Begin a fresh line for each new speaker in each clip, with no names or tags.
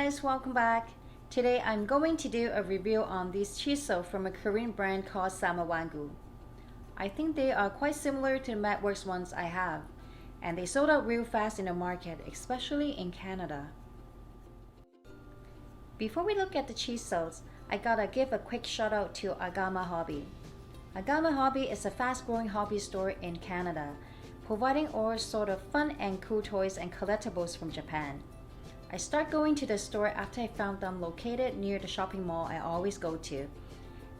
guys, welcome back. Today I'm going to do a review on these chisels from a Korean brand called Samawangu. I think they are quite similar to the Madworks ones I have, and they sold out real fast in the market, especially in Canada. Before we look at the chisels, I gotta give a quick shout out to Argama Hobby. Argama Hobby is a fast-growing hobby store in Canada, providing all sort of fun and cool toys and collectibles from Japan. I started going to the store after I found them located near the shopping mall I always go to,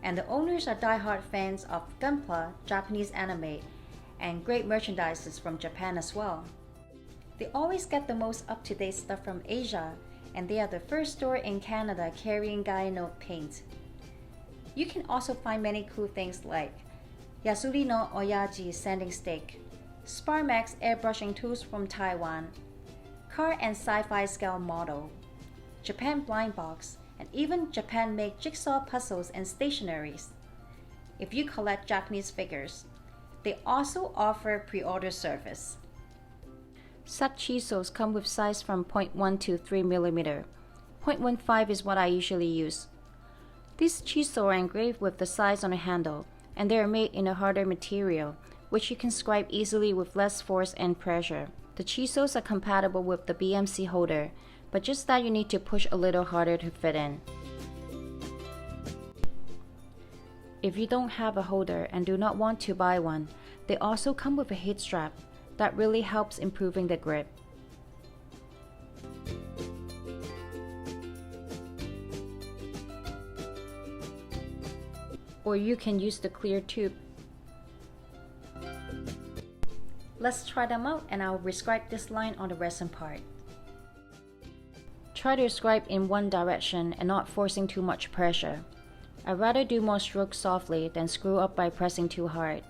and the owners are die-hard fans of gunpla, Japanese anime, and great merchandises from Japan as well. They always get the most up-to-date stuff from Asia, and they are the first store in Canada carrying Gaino paint. You can also find many cool things like Yasuri no Oyaji sanding stick, Sparmax airbrushing tools from Taiwan, car and sci-fi scale model, Japan blind box, and even Japan-made jigsaw puzzles and stationaries. If you collect Japanese figures, they also offer pre-order service. Such chisels come with size from 0.1 to 3mm. 0.15 is what I usually use. These chisels are engraved with the size on the handle, and they are made in a harder material, which you can scribe easily with less force and pressure. The chisels are compatible with the BMC holder, but just that you need to push a little harder to fit in. If you don't have a holder and do not want to buy one, they also come with a heat strap that really helps improving the grip. Or you can use the clear tube. Let's try them out, and I'll rescribe this line on the resin part. Try to scribe in one direction and not forcing too much pressure. I'd rather do more strokes softly than screw up by pressing too hard.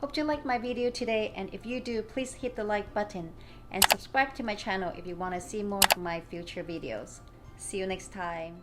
Hope you liked my video today, and if you do, please hit the like button and subscribe to my channel if you want to see more of my future videos. See you next time.